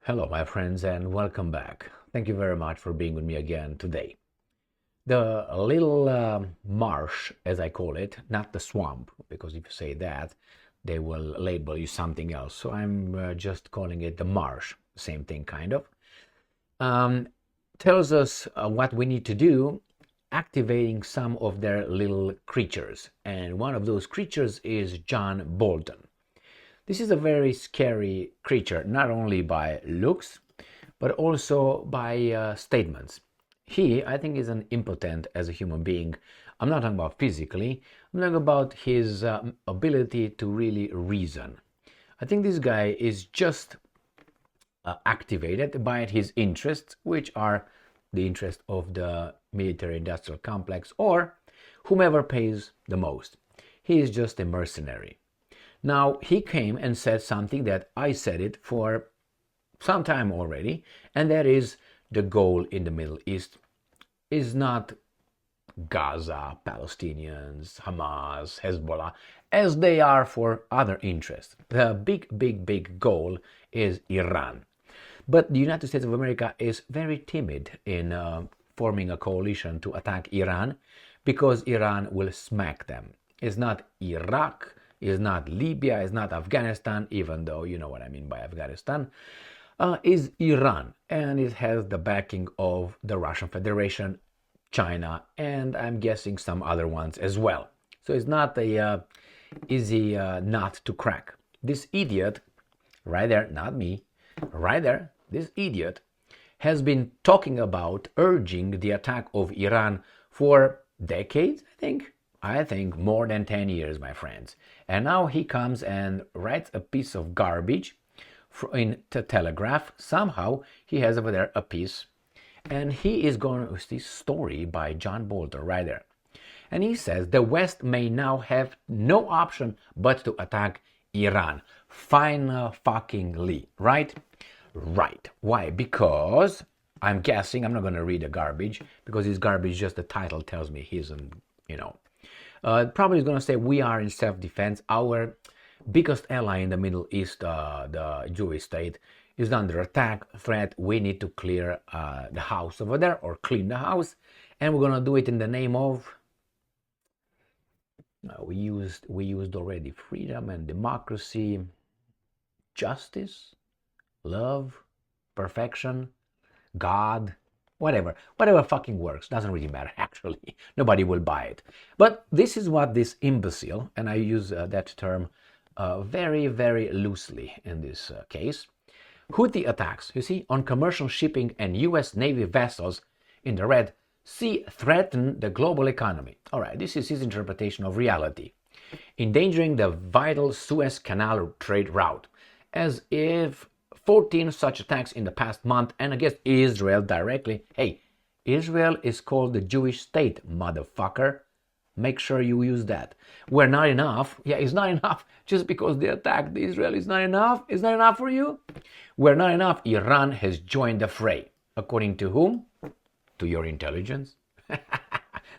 Hello, my friends, and welcome back. Thank you very much for being with me again today. The little marsh, as I call it, not the swamp, because if you say that, they will label you something else. So I'm just calling it the marsh, same thing, kind of. Um, Tells us what we need to do, activating some of their little creatures. And one of those creatures is John Bolton. This is a very scary creature, not only by looks, but also by statements. He, I think, is an impotent as a human being. I'm not talking about physically, I'm talking about his ability to really reason. I think this guy is just activated by his interests, which are the interest of the military industrial complex or whomever pays the most. He is just a mercenary. Now, he came and said something that I said it for some time already, and that is the goal in the Middle East is not Gaza, Palestinians, Hamas, Hezbollah, as they are for other interests. The big goal is Iran. But the United States of America is very timid in forming a coalition to attack Iran because Iran will smack them. It's not Iraq, it's not Libya, it's not Afghanistan, even though you know what I mean by Afghanistan, is Iran. And it has the backing of the Russian Federation, China, and I'm guessing some other ones as well. So it's not a easy nut to crack. This idiot, right there, not me, right there, this idiot has been talking about urging the attack of Iran for decades, I think more than 10 years, my friends. And now he comes and writes a piece of garbage in the Telegraph. Somehow he has over there a piece, and he is going with this story by John Bolton right there. And he says the West may now have no option but to attack Iran. Fuckingly, right? Right. Why? Because I'm guessing, I'm not going to read the garbage because this garbage, just the title tells me he's in, probably is going to say we are in self-defense. Our biggest ally in the Middle East, the Jewish state, is under attack, threat. We need to clear the house over there or clean the house. And we're going to do it in the name of, we used already freedom and democracy, justice, love, perfection, God, whatever fucking works. Doesn't really matter, actually. Nobody will buy it. But this is what this imbecile, and I use that term very, very loosely in this case, Houthi attacks, you see, on commercial shipping and US Navy vessels in the Red Sea threaten the global economy. All right, this is his interpretation of reality. Endangering the vital Suez Canal trade route, as if 14 such attacks in the past month and against Israel directly. Hey, Israel is called the Jewish state, motherfucker. Make sure you use that. We're not enough. Yeah, it's not enough. Just because they attacked Israel is not enough. It's not enough for you. We're not enough. Iran has joined the fray. According to whom? To your intelligence.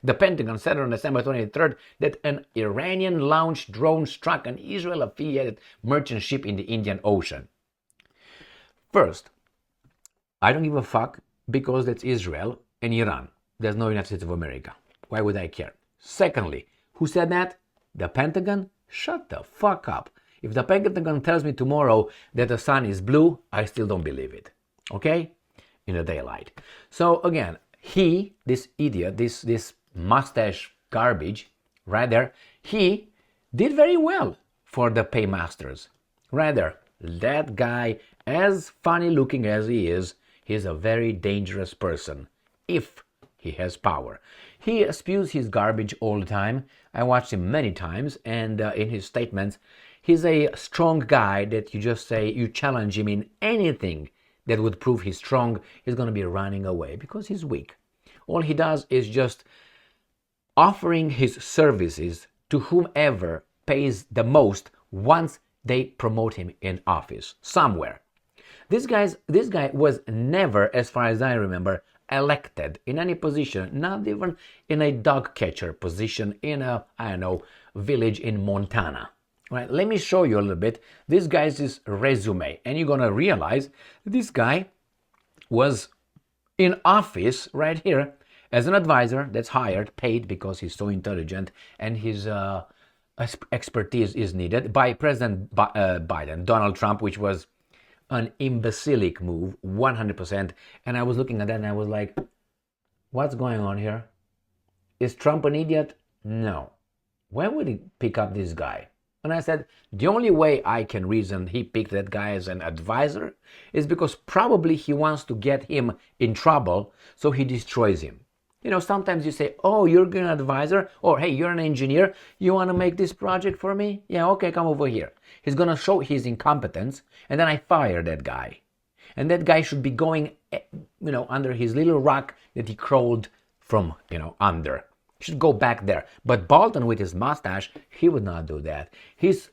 The Pentagon said on December 23rd that an Iranian-launched drone struck an Israel-affiliated merchant ship in the Indian Ocean. First, I don't give a fuck because that's Israel and Iran. There's no United States of America. Why would I care? Secondly, who said that? The Pentagon? Shut the fuck up. If the Pentagon tells me tomorrow that the sun is blue, I still don't believe it. Okay? In the daylight. So again, this idiot, this mustache garbage, right there, he did very well for the paymasters. Right there. That guy, as funny looking as he is, he's a very dangerous person if he has power. He spews his garbage all the time. I watched him many times, and in his statements, he's a strong guy that you just say, you challenge him in anything that would prove he's strong, he's going to be running away because he's weak. All he does is just offering his services to whomever pays the most once they promote him in office somewhere. This guy was never, as far as I remember, elected in any position, not even in a dog catcher position in a, I don't know, village in Montana. Right, let me show you a little bit this guy's resume, and you're gonna realize this guy was in office right here as an advisor that's hired, paid because he's so intelligent and his expertise is needed by President Biden, Donald Trump, which was an imbecilic move, 100%. And I was looking at that and I was like, what's going on here? Is Trump an idiot? No. Why would he pick up this guy? And I said, the only way I can reason he picked that guy as an advisor is because probably he wants to get him in trouble, so he destroys him. You know, sometimes you say, oh, you're an advisor, or hey, you're an engineer, you want to make this project for me? Yeah, okay, come over here. He's going to show his incompetence, and then I fire that guy. And that guy should be going, under his little rock that he crawled from, under. Should go back there. But Bolton, with his mustache, he would not do that. His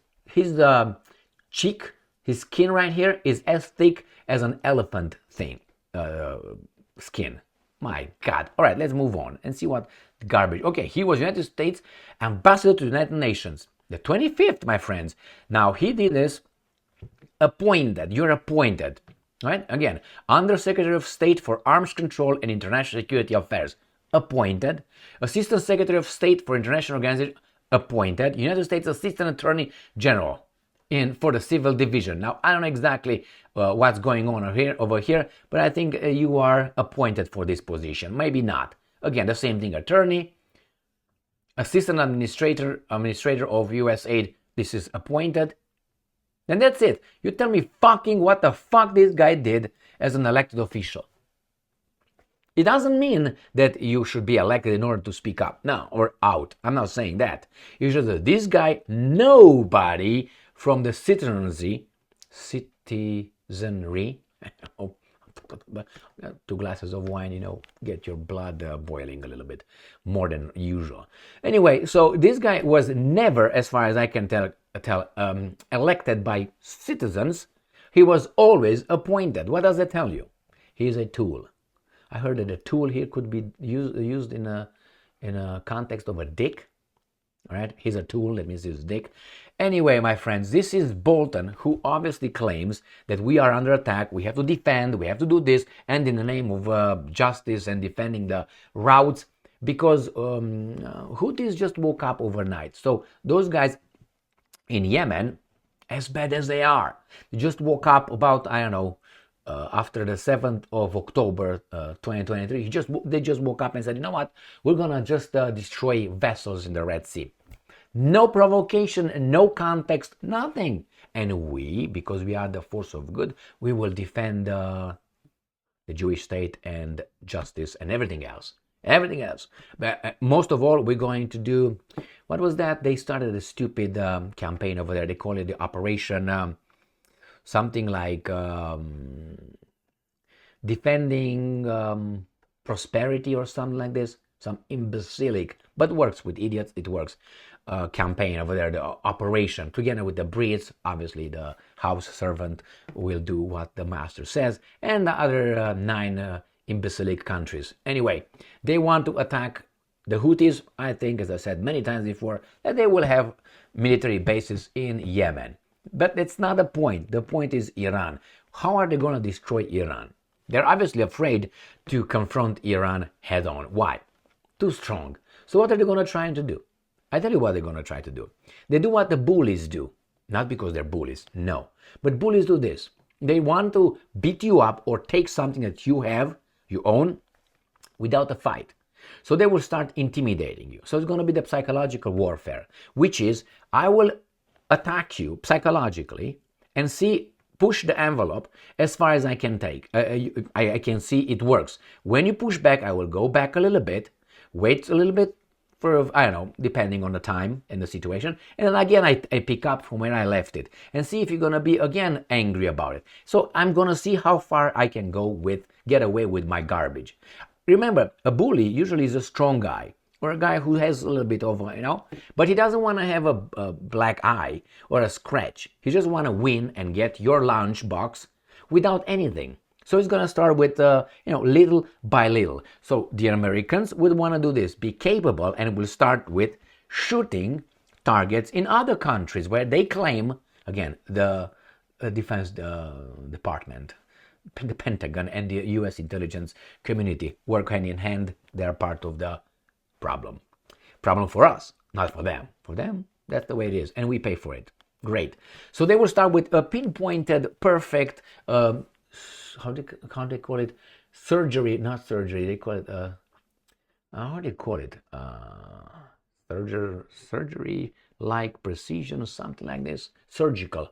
cheek, his skin right here is as thick as an elephant skin. My God. All right, let's move on and see what garbage. Okay, he was United States ambassador to the United Nations. The 25th, my friends. Now, he did this appointed. You're appointed. Right? Again, Under Secretary of State for Arms Control and International Security Affairs. Appointed. Assistant Secretary of State for International Organization, appointed. United States Assistant Attorney General for the Civil Division. Now, I don't know exactly what's going on over here, but I think you are appointed for this position. Maybe not. Again, the same thing. Attorney, Assistant Administrator of USAID. This is appointed. And that's it. You tell me fucking what the fuck this guy did as an elected official. It doesn't mean that you should be elected in order to speak up, no, or out. I'm not saying that. It's just that this guy, nobody from the citizenry, oh, 2 glasses of wine, get your blood boiling a little bit more than usual. Anyway, so this guy was never, as far as I can tell, elected by citizens. He was always appointed. What does that tell you? He's a tool. I heard that a tool here could be used in a context of a dick. All right, he's a tool, that means he's a dick. Anyway, my friends, this is Bolton, who obviously claims that we are under attack, we have to defend, we have to do this, and in the name of justice and defending the routes, because Houthis just woke up overnight. So those guys in Yemen, as bad as they are, they just woke up about, I don't know, after the 7th of October 2023, they just woke up and said, you know what, we're gonna just destroy vessels in the Red Sea. No provocation, no context, nothing. And we, because we are the force of good, we will defend the Jewish state and justice and everything else. Everything else. But most of all, we're going to do, what was that? They started a stupid campaign over there. They call it the Operation something like defending prosperity or something like this. Some imbecilic, but works with idiots, it works, campaign over there, the operation. Together with the Brits, obviously the house servant will do what the master says, and the other 9 imbecilic countries. Anyway, they want to attack the Houthis. I think, as I said many times before, that they will have military bases in Yemen. But that's not the point. The point is Iran. How are they going to destroy Iran? They're obviously afraid to confront Iran head on. Why? Too strong. So what are they going to try to do? I tell you what they're going to try to do. They do what the bullies do. Not because they're bullies, no. But bullies do this. They want to beat you up or take something that you have, you own, without a fight. So they will start intimidating you. So it's going to be the psychological warfare, which is, I will attack you psychologically and push the envelope as far as I can take. I can see it works. When you push back, I will go back a little bit, wait a little bit for, I don't know, depending on the time and the situation. And then again, I pick up from where I left it and see if you're going to be again angry about it. So I'm going to see how far I can get away with my garbage. Remember, a bully usually is a strong guy, or a guy who has a little bit of, but he doesn't want to have a black eye or a scratch. He just want to win and get your lunch box without anything. So he's going to start with, little by little. So the Americans would want to do this, be capable, and will start with shooting targets in other countries where they claim, again, the Defense Department, the Pentagon, and the U.S. intelligence community work hand in hand. They're part of the problem. Problem for us, not for them. For them, that's the way it is, and we pay for it. Great. So they will start with a pinpointed, perfect, how do they call it? Surgery, not surgery. They call it, how do you call it? Surgery-like precision or something like this. Surgical.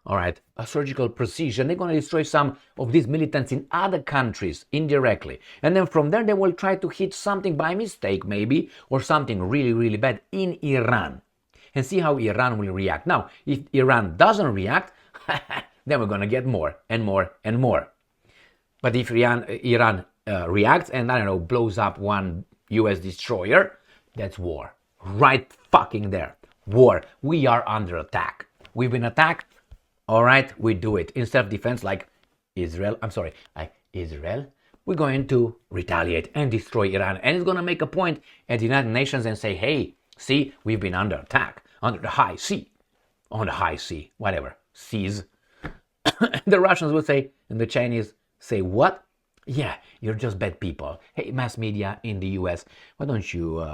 All right, a surgical precision. They're going to destroy some of these militants in other countries indirectly. And then from there, they will try to hit something by mistake, maybe, or something really, really bad in Iran. And see how Iran will react. Now, if Iran doesn't react, then we're going to get more and more and more. But if Iran reacts and, I don't know, blows up one US destroyer, that's war. Right fucking there. War. We are under attack. We've been attacked. All right, we do it. In self-defense, like Israel, we're going to retaliate and destroy Iran. And it's going to make a point at the United Nations and say, hey, see, we've been under attack, under the high sea, on the high sea, whatever, seas. The Russians would say, and the Chinese say, what? Yeah, you're just bad people. Hey, mass media in the US, why don't you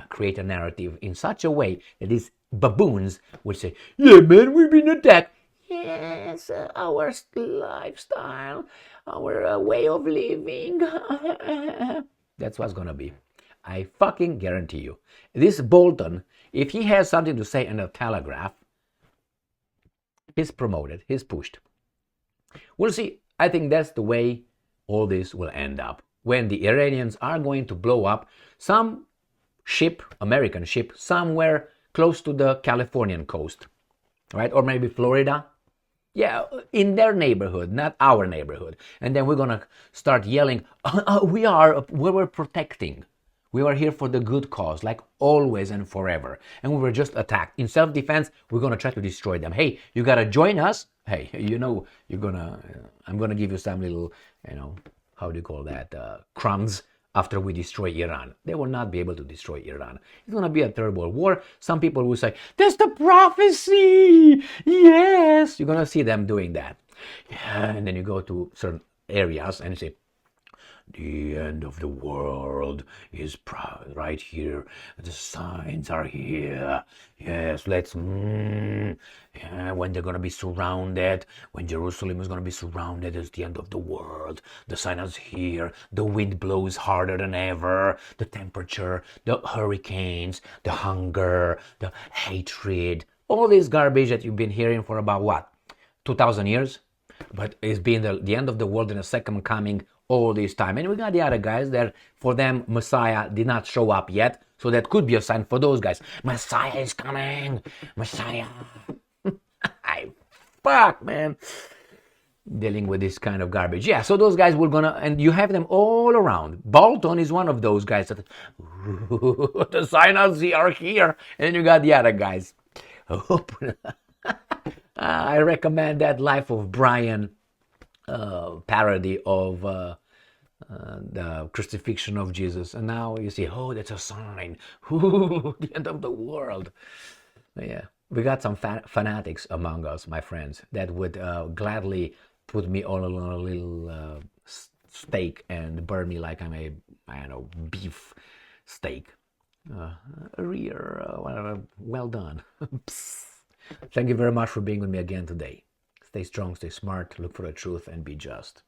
create a narrative in such a way that these baboons would say, yeah, man, we've been attacked. Yes, our lifestyle, our way of living. That's what's going to be. I fucking guarantee you. This Bolton, if he has something to say in the Telegraph, he's promoted, he's pushed. We'll see. I think that's the way all this will end up. When the Iranians are going to blow up some ship, American ship, somewhere close to the Californian coast, right? Or maybe Florida. Yeah, in their neighborhood, not our neighborhood. And then we're going to start yelling, we were protecting. We were here for the good cause, like always and forever. And we were just attacked. In self-defense, we're going to try to destroy them. Hey, you got to join us. Hey, you know, I'm going to give you some little, how do you call that? Crumbs after we destroy Iran. They will not be able to destroy Iran. It's going to be a terrible war. Some people will say, that's the prophecy. Yes. You're going to see them doing that. Yeah, and then you go to certain areas and you say, the end of the world is right here. The signs are here. Yes, let's... yeah, when they're going to be surrounded, when Jerusalem is going to be surrounded, it's the end of the world. The sign is here. The wind blows harder than ever. The temperature, the hurricanes, the hunger, the hatred. All this garbage that you've been hearing for about, what, 2,000 years? But it's been the end of the world and the second coming all this time. And we got the other guys that, for them, Messiah did not show up yet. So that could be a sign for those guys. Messiah is coming. Messiah. Fuck, man. Dealing with this kind of garbage. Yeah, so those guys were gonna, and you have them all around. Bolton is one of those guys that, the signals are here. And you got the other guys. I recommend that Life of Brian parody of the crucifixion of Jesus. And now you see, oh, that's a sign. The end of the world. Yeah, we got some fanatics among us, my friends, that would gladly put me all on a little steak and burn me like I'm a, beef steak. Rear, whatever, well done. Thank you very much for being with me again today. Stay strong, stay smart, look for the truth, and be just.